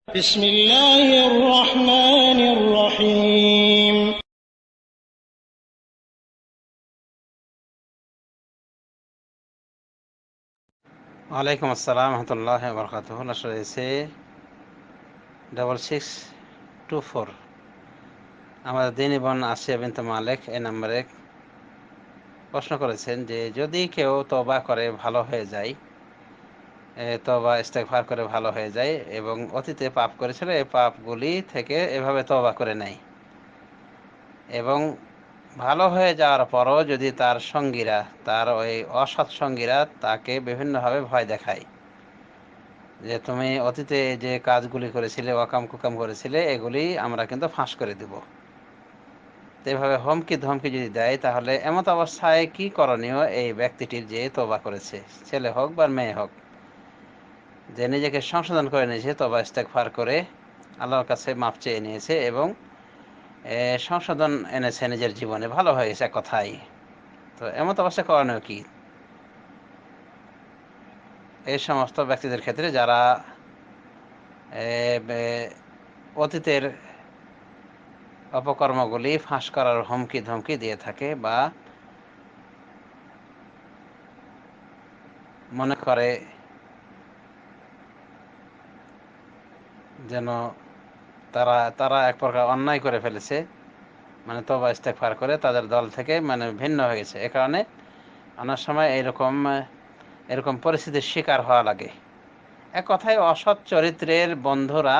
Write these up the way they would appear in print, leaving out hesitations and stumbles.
بسم الله الرحمن الرحيم ওয়ালাইকুম আসসালাম রহমতুল্লাহ বরকাতুহ। আসলে এসে 6624 আমাদের দিনী বোন আসিয়া বিনতে মালিক এই নম্বরে প্রশ্ন করেছেন যে যদি কেউ তওবা করে ভালো হয়ে যায়, তওবা ইস্তেগফার করে ভালো হয়ে যায় এবং অতীতে পাপ করেছিল এই পাপগুলি থেকে এভাবে তওবা করে নেয় এবং ভালো হয়ে যাওয়ার পরও যদি তার সঙ্গীরা, তার ওই অসৎ সঙ্গীরা তাকে বিভিন্নভাবে ভয় দেখায় যে তুমি অতীতে যে কাজগুলি করেছিলে, ওয়াকাম কুকাম করেছিলে, এগুলি আমরা কিন্তু ফাঁস করে দেব, তো এভাবে হুমকি ধমকি যদি দেয় তাহলে এমত অবস্থায় কি করণীয় এই ব্যক্তিটির যে তওবা করেছে, ছেলে হোক বা মেয়ে হোক, যে নিজেকে সংশোধন করে নিয়েছে, তওবা ইস্তেগফার করে আল্লাহর কাছে মাপ চেয়ে নিয়েছে এবং সংশোধন এনেছে নিজের জীবনে, ভালো হয়ে গেছে এক কথাই। তো এমত অবস্থায় করণীয় কি এই সমস্ত ব্যক্তিদের ক্ষেত্রে যারা অতীতের অপকর্মগুলি ফাঁস করার হুমকি ধমকি দিয়ে থাকে বা মনে করে যেন তারা তারা এক প্রকার অন্যায় করে ফেলেছে, মানে তওবা ইস্তেগফার করে তাদের দল থেকে মানে ভিন্ন হয়ে গেছে, এ কারণে অনেক সময় এরকম পরিস্থিতির শিকার হওয়া লাগে। এক কথায় অসৎ চরিত্রের বন্ধুরা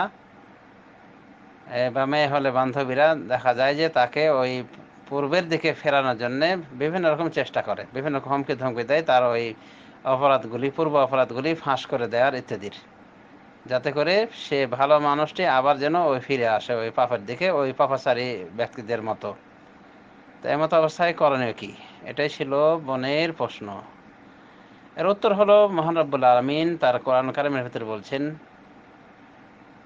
বা মেয়ে হলে বান্ধবীরা দেখা যায় যে তাকে ওই পূর্বের দিকে ফেরানোর জন্য বিভিন্ন রকম চেষ্টা করে, বিভিন্ন রকম হুমকি ধমকি দেয় তার ওই অপরাধগুলি, পূর্ব অপরাধগুলি ফাঁস করে দেওয়ার ইত্যাদির, যাতে করে সে ভালো মানুষটি আবার যেন ওই ফিরে আসে ওই পাপের দিকে, ওই পাপাচারী ব্যক্তিদের মতো। তো এমতো অবস্থায় করণীয় কি, এটাই ছিল বোনের প্রশ্ন। এর উত্তর হলো মহান রব্বুল আলামিন তার কোরআন কারিমের ভিতরে বলছেন,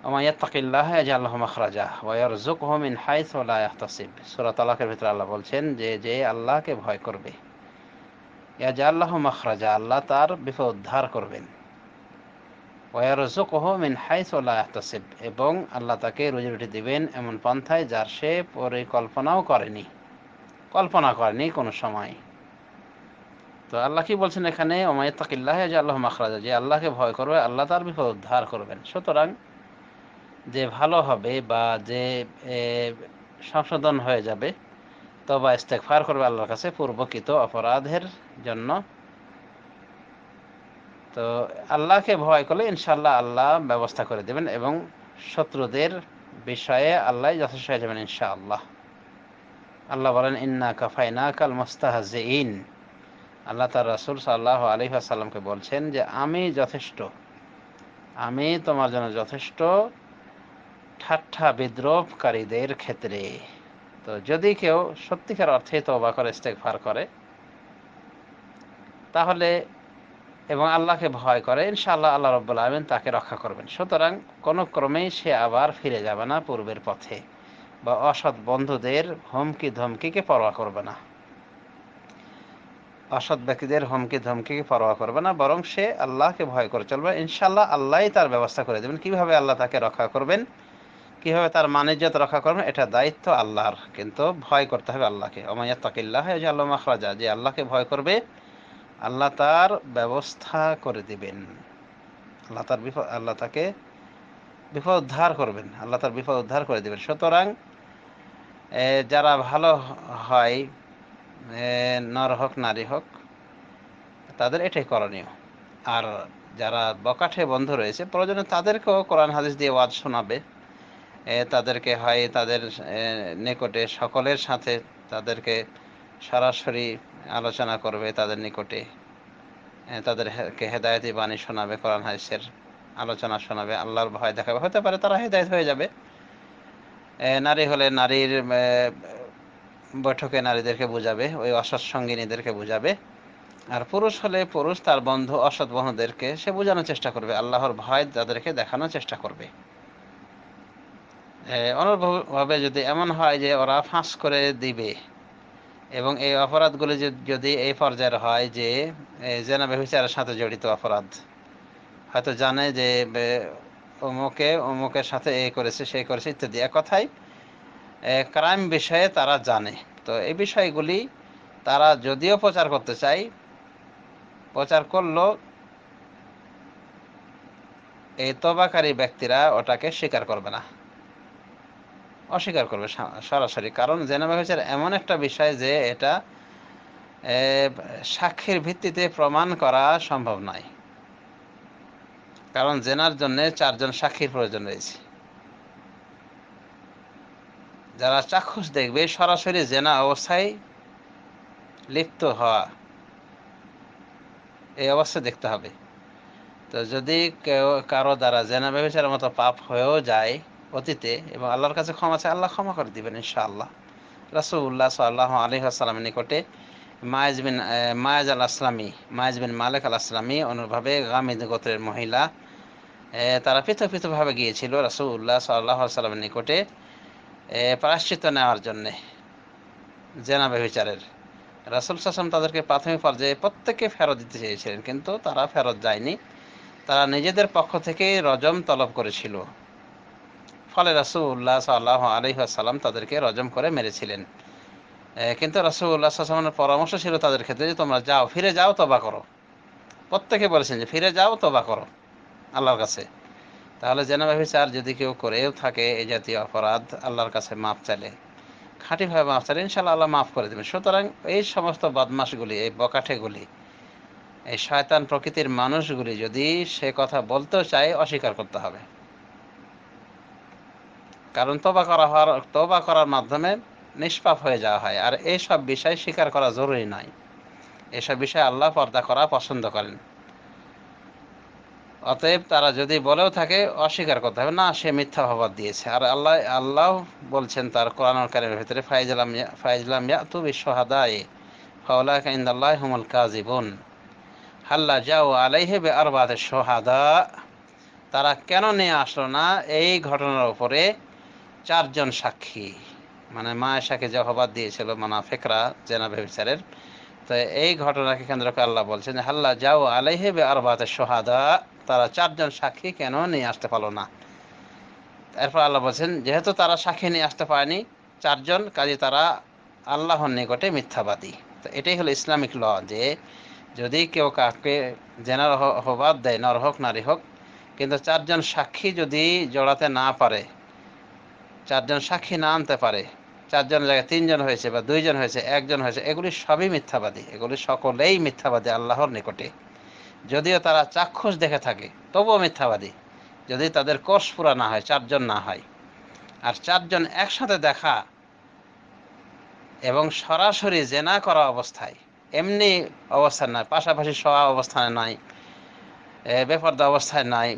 ওয়া মান ইয়াত্তাকিল্লাহা ইয়াজআল লাহু মাখরাজা ওয়া ইয়ারযুকহু মিন হাইসু লা ইয়াহতাসিব। সূরা তালাকের ভিতরে আল্লাহ বলছেন যে যে আল্লাহকে ভয় করবে, ইয়াজআল লাহু মাখরাজা, আল্লাহ তার বিপদ উদ্ধার করবেন, ওয়া ইয়ারযুকহু মিন হাইসু লা ইয়াহতাসিব, এবং আল্লাহ তাকে রুজি রুটি দিবেন এমন পন্থায় যার সে কল্পনা করেনি কোনো সময়। তো আল্লাহ কি বলছেন এখানে, ওয়া মান ইয়াত্তাকিল্লাহা ইয়াজআল লাহু মাখরাজা, যে আল্লাহকে ভয় করবে আল্লাহ তার বিপদ উদ্ধার করবেন। সুতরাং যে ভালো হবে বা যে এ, সংশোধন হয়ে যাবে, তওবা ইস্তেগফার করবে আল্লাহর কাছে পূর্বকৃত অপরাধের জন্য, তো আল্লাহকে ভয় করলে ইনশাআল্লাহ আল্লাহ ব্যবস্থা করে দেবেন এবং শত্রুদের বিষয়ে আল্লাহ যথেষ্ট হয়ে যাবেন ইনশাআল্লাহ। আল্লাহ বলেন, ইন্না কাফাইনাকাল মুস্তাহজিইন। আল্লাহ তার রাসূল সাল্লাল্লাহু আলাইহি ওয়াসাল্লামকে বলছেন যে আমি তোমার জন্য যথেষ্ট ঠাট্টা বিদ্রূপকারীদের ক্ষেত্রে। তো যদি কেউ সত্যিকার অর্থে তওবা করে ইস্তেগফার করে তাহলে এবং আল্লাহকে ভয় করে, ইনশাআল্লাহ আল্লাহ রাব্বুল আলামিন তাকে রক্ষা করবেন। সুতরাং কোনো ক্রমেই সে আবার ফিরে যাবে না পূর্বের পথে বা অসৎ বন্ধুদের হুমকি ধমকিকে পরোয়া করবে না, অসৎ ব্যক্তিদের হুমকি ধমকিকে পরোয়া করবে না, বরং সে আল্লাহকে ভয় করে চলবে, ইনশাআল্লাহ আল্লাহই তার ব্যবস্থা করে দেবেন। কিভাবে আল্লাহ তাকে রক্ষা করবেন, কিভাবে তার মান-ইজ্জত রক্ষা করবেন, এটা দায়িত্ব আল্লাহর, কিন্তু ভয় করতে হবে আল্লাহকে। ওয়া মান ইয়াত্তাকিল্লাহা ইয়াজআল লাহু মাখরাজা, যে আল্লাহকে ভয় করবে আল্লাহ তার ব্যবস্থা করে দিবেন, আল্লাহ তাকে বিপদ উদ্ধার করবেন, আল্লাহ তার বিপদ উদ্ধার করে দেবেন। সুতরাং যারা ভালো হয়, নর হোক নারী হোক, তাদের এটাই করণীয়। আর যারা বকাঠে বন্ধু রয়েছে, প্রয়োজনে তাদেরকেও কোরআন হাদিস দিয়ে ওয়াজ শোনাবে, তাদেরকে হয় তাদের নিকটে সকলের সাথে তাদেরকে সরাসরি আলোচনা করবে, তাদের নিকটে তাদেরকে হেদায়েতি বাণী শোনাবে, কোরআন হাদিসের আলোচনা শোনাবে, আল্লাহর ভয় দেখাবে, হতে পারে তারা হেদায়েত হয়ে যাবে। নারী হলে নারীর বৈঠকে নারীদেরকে বুঝাবে, ওই অসৎ সঙ্গিনীদেরকে বুঝাবে। আর পুরুষ হলে পুরুষ তার বন্ধু অসৎ বন্ধুদেরকে সে বোঝানোর চেষ্টা করবে, আল্লাহর ভয় তাদেরকে দেখানোর চেষ্টা করবে। অনুরূপভাবে যদি এমন হয় যে ওরা ফাঁস করে দিবে এবং এই অপরাধগুলি যদি এই পর্যায়ের হয় যে জেনা ব্যভিচারের সাথে জড়িত অপরাধ, হয়তো জানে যে অমুকের সাথে এই করেছে সেই করেছে ইত্যাদি। এক কথায় ক্রাইম বিষয়ে তারা জানে। তো এই বিষয়গুলি তারা যদিও প্রচার করতে চায়, প্রচার করলেও এই তবাকারী ব্যক্তিরা ওটাকে স্বীকার করবে না, অস্বীকার করবে সরাসরি। কারণ জেনা ব্যভিচার এমন একটা বিষয় যে এটা সাক্ষীর ভিত্তিতে প্রমাণ করা সম্ভব নয়। কারণ জেনার জন্য 4 জন সাক্ষীর প্রয়োজন রয়েছে, যারা চাক্ষুষ দেখবে সরাসরি জেনা অবস্থায় লিপ্ত হওয়া, এই অবস্থা দেখতে হবে। তো যদি কেউ কারো দ্বারা জেনা ব্যভিচারের মতো পাপ হয়েও যায় অতীতে, এবং আল্লাহর কাছে ক্ষমা চায়, আল্লাহ ক্ষমা করে দিবেন ইনশাআল্লাহ। রাসূলুল্লাহ সাল্লাল্লাহু আলাইহি ওয়াসাল্লামের নিকটে মায়াজ বিন মালিক আল আসলামী অনুভাবে গামিদ গোত্রের মহিলা, তারা পৃথক পৃথকভাবে গিয়েছিল রাসূলুল্লাহ সাল্লাল্লাহু আলাইহি ওয়াসাল্লামের নিকটে প্রায়শ্চিত্ত নেওয়ার জন্যে জেনা ব্যভিচারের। রাসূল সাল্লাল্লাহু আলাইহি ওয়াসাল্লাম তাদেরকে প্রাথমিক পর্যায়ে প্রত্যেককে ফেরত দিতে চেয়েছিলেন, কিন্তু তারা ফেরত যায়নি। তারা নিজেদের পক্ষ থেকে রজম তলব করেছিল। ফলে রাসূলুল্লাহ সাল্লাল্লাহু আলাইহি ওয়াসাল্লাম তাদেরকে রজম করে মেরেছিলেন। কিন্তু রাসূলুল্লাহ সাল্লাল্লাহু আলাইহি ওয়াসাল্লামের পরামর্শ ছিল তাদের ক্ষেত্রে যে তোমরা যাও, ফিরে যাও, তওবা করো। প্রত্যেকে বলেছেন যে ফিরে যাও, তওবা করো আল্লাহর কাছে। তাহলে জেনা ব্যভিচার যদি কেউ করেও থাকে এই জাতীয় অপরাধ, আল্লাহর কাছে মাপ চাইলে, খাঁটিভাবে মাপ চাইলে ইনশাআল্লাহ আল্লাহ মাফ করে দেবেন। সুতরাং এই সমস্ত বদমাশগুলি, এই বকাঠেগুলি, এই শয়তান প্রকৃতির মানুষগুলি যদি সে কথা বলতেও চায়, অস্বীকার করতে হবে। কারণ তওবা করার মাধ্যমে নিষ্পাপ হয়ে যাওয়া হয়। আর এইসব বিষয় স্বীকার করা জরুরি নয়। এসব বিষয়ে আল্লাহ পর্দা করা পছন্দ করেন। অতএব তারা যদি বলেও থাকে, অস্বীকার করতে হবে না, সে মিথ্যা অপবাদ দিয়েছে। আর আল্লাহ বলছেন তার কোরআনুল কারীমের ভিতরে, ফাইজলাম ইয়াতু বিশুহাদায়ে ফাউলাইকা ইনদাল্লাহি হুমুল কাযিবুন হাল্লা যাও আলাইহি বিআরবাতি শুহাদা। তারা কেন নিয়ে আসলো না এই ঘটনার উপরে 4 জন সাক্ষী? মানে মায়েশাকে যে অপবাদ দিয়েছিল মুনাফিকরা জেনা ব্যভিচারের, তো এই ঘটনাকে কেন্দ্র করে আল্লাহ বলছেন হাল্লা যাও আলাইহি বিআরবাতি শুহাদা, তারা 4 জন সাক্ষী কেন নিয়ে আসতে পারলো না? এরপর আল্লাহ বলছেন যেহেতু তারা সাক্ষী নিয়ে আসতে পারেনি 4 জন, কাজে তারা আল্লাহর নিকটে মিথ্যাবাদী। তো এটাই হলো ইসলামিক ল, যে যদি কেউ কাউকে জেনার অপবাদ দেয়, নর হোক নারী হোক, কিন্তু 4 জন সাক্ষী যদি জড়াতে না পারে, 4 জন সাক্ষী না আনতে পারে, 4 জনের জায়গায় 3 জন হয়েছে বা 2 জন হয়েছে, 1 জন হয়েছে, এগুলি সবই মিথ্যাবাদী। এগুলি সকলেই মিথ্যাবাদী আল্লাহর নিকটে। যদিও তারা চাক্ষুষ দেখে থাকে তবুও মিথ্যাবাদী, যদি তাদের কোর্স পুরা না হয়, 4 জন না হয়। আর 4 জন একসাথে দেখা এবং সরাসরি জেনা করা অবস্থায়, এমনি অবস্থায় নয়, পাশাপাশি শোয়া অবস্থানে নয়, বেপরদা অবস্থায় নয়,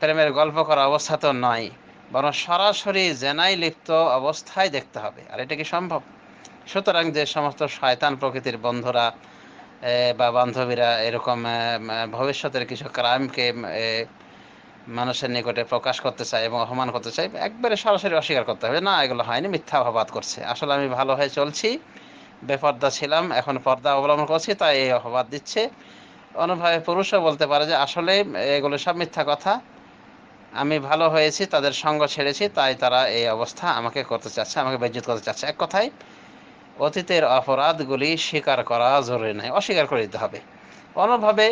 প্রেমের গল্প করা অবস্থাতেও নয়, বরং সরাসরি জেনায় লিপ্ত অবস্থায় দেখতে হবে। আর এটা কি সম্ভব? সুতরাং যে সমস্ত শয়তান প্রকৃতির বন্ধুরা বা বান্ধবীরা এরকম ভবিষ্যতের কিছু ক্রাইমকে মানুষের নিকটে প্রকাশ করতে চায় এবং অপমান করতে চায়, একবারে সরাসরি অস্বীকার করতে হবে, না এগুলো হয়নি, মিথ্যা অপবাদ করছে, আসলে আমি ভালো হয়ে চলছি, বেপর্দা ছিলাম, এখন পর্দা অবলম্বন করছি, তাই এই অপবাদ দিচ্ছে। অনুভাবে পুরুষও বলতে পারে যে আসলে এগুলো সব মিথ্যা কথা, আমি ভালো হয়েছি, তাদের সঙ্গ ছেড়েছি, তাই তারা এই অবস্থা আমাকে করতে চাচ্ছে, আমাকে বেজ্জিত করতে চাচ্ছে। এক কথায় অতীতের অপরাধগুলি স্বীকার করা জরুরি নয়, অস্বীকার করে দিতে হবে। অনুভাবে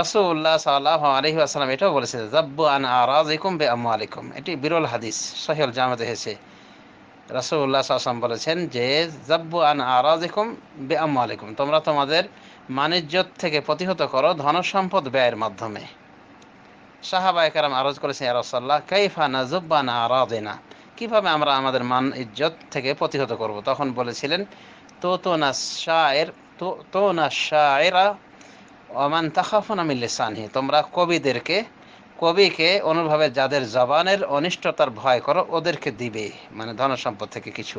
রাসূলুল্লাহ সাল্লাল্লাহু আলাইহি ওয়াসাল্লাম এটাও বলেছেন যাব্বু আন আরাজিকুম বিআমওয়ালিকুম, এটি বিরল হাদিস, সহিহুল জামিতে এসেছে। রাসূলুল্লাহ সাল্লাল্লাহু আলাইহি ওয়াসাল্লাম বলেছেন যে যাব্বু আন আরাজিকুম বিআমওয়ালিকুম, তোমরা তোমাদের মানিজ্যত থেকে প্রতিহত করো ধন সম্পদ ব্যয়ের মাধ্যমে। সাহাবায়ে কেরাম আরজ করেছেন ইয়া রাসূলুল্লাহ কাইফা নাযুব্বু আন আরাদিনা, কিভাবে আমরা আমাদের মান ইজ্জত থেকে প্রতিহত করব? তখন বলেছিলেন তো না শায়রা ওমান তাখাফুনা মিন লিসানিহি, তোমরা কবিকে অনুভাবে যাদের জবানের অনিষ্টতার ভয় করো ওদেরকে দিবে, মানে ধন সম্পদ থেকে কিছু।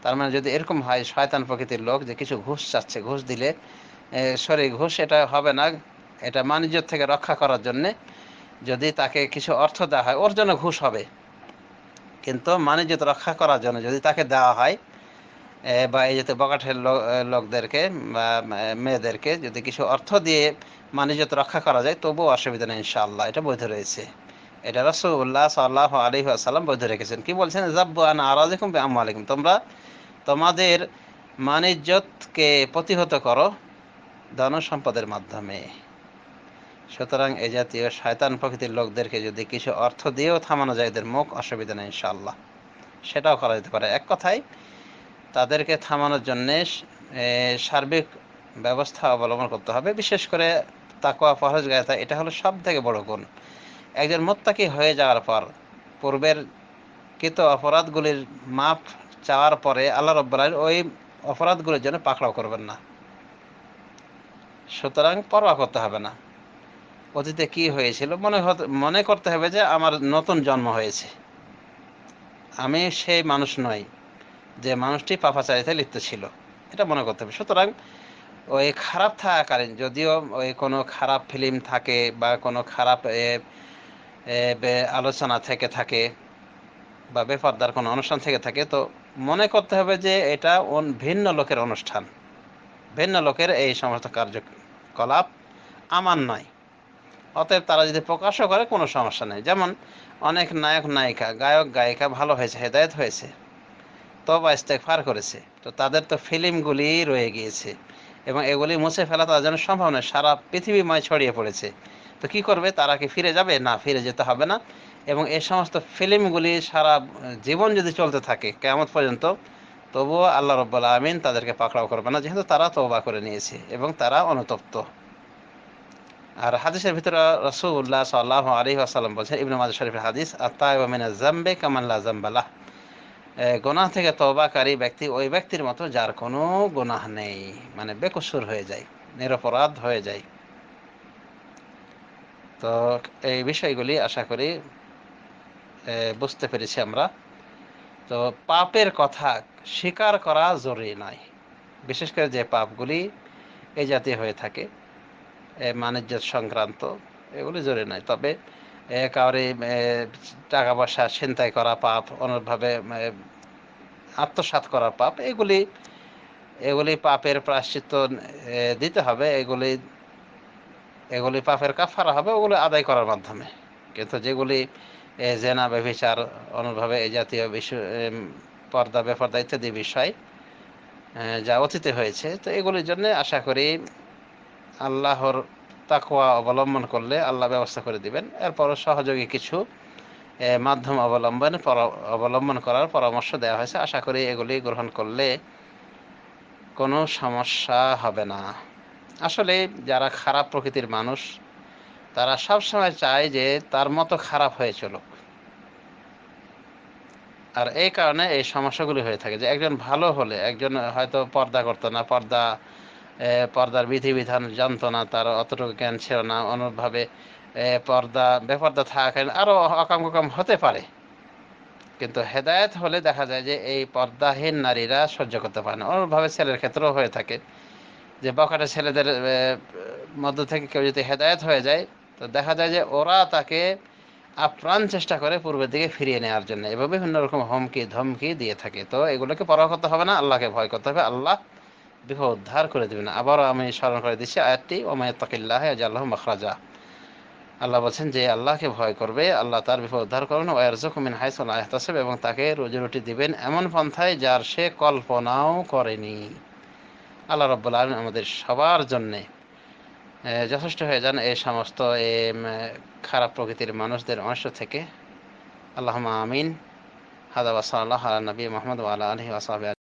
তার মানে যদি এরকম হয় শয়তান প্রকৃতির লোক যে কিছু ঘুষ চাচ্ছে, ঘুষ দিলে ঘুষ এটা হবে না, এটা মানিজ্য থেকে রক্ষা করার জন্যে যদি তাকে কিছু অর্থ দেওয়া হয় ওর জন্য ঘুষ হবে, কিন্তু মানিজ্য রক্ষা করার জন্য যদি তাকে দেওয়া হয় বা এই যাতে বকাঠের লোকদেরকে বা মেয়েদেরকে যদি কিছু অর্থ দিয়ে মানিজ্য রক্ষা করা যায় তবুও অসুবিধা নেই ইনশাআল্লাহ, এটা বৈধ রয়েছে। এটা রাসূলুল্লাহ সাল্লাল্লাহু আলাইহি ওয়াসাল্লাম বৈধ রেখেছেন। কি বলছেন? যাব্বু আন আরাজিকুম বিআমওয়ালিকুম, তোমরা তোমাদের মানিজ্যতকে প্রতিহত করো ধন সম্পদের মাধ্যমে। সুতরাং এই জাতীয় শয়তান প্রকৃতির লোকদেরকে যদি কিছু অর্থ দিয়েও থামানো যায় এদের মুখ, অসুবিধা নেই ইনশাআল্লাহ, সেটাও করা যেতে পারে। এক কথায় তাদেরকে থামানোর জন্যে সার্বিক ব্যবস্থা অবলম্বন করতে হবে। বিশেষ করে তাকওয়া, পরহেজগারিতা, এটা হলো সব থেকে বড় গুণ। একজন মুত্তাকি হয়ে যাওয়ার পর পূর্বের কৃত অপরাধগুলির মাপ চাওয়ার পরে আল্লাহ রাব্বুল আলামিন ওই অপরাধগুলির জন্য পাকড়াও করবেন না। সুতরাং পরোয়া করতে হবে না অতীতে কি হয়েছিল, মনে করতে হবে যে আমার নতুন জন্ম হয়েছে, আমি সেই মানুষ নই যে মানুষটি পাপাচারিতায় লিপ্ত ছিল, এটা মনে করতে হবে। সুতরাং ওই খারাপ থাকাকালীন যদিও ওই কোনো খারাপ ফিল্ম থাকে বা কোনো খারাপ আলোচনা থেকে থাকে বা বেপরদার কোনো অনুষ্ঠান থেকে থাকে, তো মনে করতে হবে যে এটা ভিন্ন লোকের অনুষ্ঠান, ভিন্ন লোকের এই সমস্ত কার্যকলাপ আমার নয়। অতএব তারা যদি প্রকাশও করে কোনো সমস্যা নেই। যেমন অনেক নায়ক নায়িকা, গায়ক গায়িকা ভালো হয়েছে, হেদায়েত হয়েছে, তওবা ইস্তেগফার করেছে, তো তাদের তো ফিল্মগুলি রয়ে গিয়েছে এবং এগুলি মুছে ফেলা তাদের জন্য সম্ভব নয়, সারা পৃথিবীময় ছড়িয়ে পড়েছে। তো কি করবে তারা? কি ফিরে যাবে? না, ফিরে যেতে হবে না। এবং এই সমস্ত ফিল্মগুলি সারা জীবন যদি চলতে থাকে কিয়ামত পর্যন্ত, তবুও আল্লাহ রাব্বুল আমিন তাদেরকে পাকড়াও করবে না, যেহেতু তারা তওবা করে নিয়েছে এবং তারা অনুতপ্ত। আর হাদিসের ভিতরে রাসূলুল্লাহ সাল্লাল্লাহু আলাইহি ওয়াসাল্লাম বলেছেন, ইবনে মাজাহ শরীফের হাদিস, আত-তাইবু মিনাজ যামবি কামান লা যামবা লাহ, গুনাহ থেকে তওবাকারী ব্যক্তি ওই ব্যক্তির মতো যার কোনো গুনাহ নেই, মানে বেকসুর হয়ে যায়, নিরপরাধ হয়ে যায়। তো এই বিষয়গুলি আশা করি বুঝতে পেরেছি আমরা। তো পাপের কথা স্বীকার করা জরুরি নয়, বিশেষ করে যে পাপগুলি এই জাতীয় হয়ে থাকে মানিজ্য সংক্রান্ত, এগুলি জরুরি নয়। তবে কাউরে টাকা পয়সা ছিনতাই করা পাপ, অনুরূপভাবে আত্মসাৎ করা পাপ, এগুলি এগুলি পাপের প্রায়শ্চিত্ত দিতে হবে, এগুলি এগুলি পাপের কাফারা হবে ওগুলো আদায় করার মাধ্যমে। কিন্তু যেগুলি জেনা, ব্যভিচার, অনুরূপভাবে এই জাতীয় বিষয়, পর্দা বেপর্দা ইত্যাদি বিষয় যা অতীতে হয়েছে, তো এগুলির জন্য আশা করি আল্লাহর তাকওয়া অবলম্বন করলে আল্লাহ ব্যবস্থা করে দিবেন। এরপরও সহযোগী কিছু মাধ্যম অবলম্বন করার পরামর্শ দেওয়া হয়েছে। আশা করি এগুলি গ্রহণ করলে কোনো সমস্যা হবে না। আসলে যারা খারাপ প্রকৃতির মানুষ তারা সবসময় চায় যে তার মতো খারাপ হয়ে চলুক, আর এই কারণে এই সমস্যাগুলি হয়ে থাকে। যে একজন ভালো হলে, একজন হয়তো পর্দা করতো না, পর্দার বিধিবিধান জানতো না, তার অতটুকু জ্ঞান ছিল না, অনুরূপভাবে বেপর্দা থাকাকালীন আরও অকাম কুকাম হতে পারে, কিন্তু হেদায়েত হলে দেখা যায় যে এই পর্দাহীন নারীরা সহ্য করতে পারে না। অনুরূপভাবে ছেলের ক্ষেত্রেও হয়ে থাকে যে বখাটে ছেলেদের মধ্য থেকে কেউ যদি হেদায়েত হয়ে যায়, তো দেখা যায় যে ওরা তাকে আপ্রাণ চেষ্টা করে পূর্বের দিকে ফিরিয়ে নেওয়ার জন্য এবং বিভিন্ন রকম হুমকি ধমকি দিয়ে থাকে। তো এগুলোকে পরোয়া করতে হবে না, আল্লাহকে ভয় করতে হবে, আল্লাহ বিপদ উদ্ধার করে দেবেন। আবারও আমি স্মরণ করে দিচ্ছি আয়াতটি, ওয়া ইয়াত্তাকিল্লাহ ইয়াজআল লাহু মাখরাজা। আল্লাহ বলছেন যে আল্লাহকে ভয় করবে, আল্লাহ তার বিপদ উদ্ধার করবেন, ওয়া ইয়ারযুকহু মিন হাইসু লা ইয়াহতাসিব, এবং তাকে রুজি রুটি দিবেন এমন পন্থায় যার সে কল্পনাও করেনি। আল্লাহ রাব্বুল আলামিন আমাদের সবার জন্যে যথেষ্ট হয়ে যান এই সমস্ত খারাপ প্রকৃতির মানুষদের অংশ থেকে। আল্লাহুম্মা আমিন। হাদা ওয়া সাল্লাল্লাহু আলা নবী মুহাম্মদ ওয়া আলা আলিহি ওয়া সাহবিহি।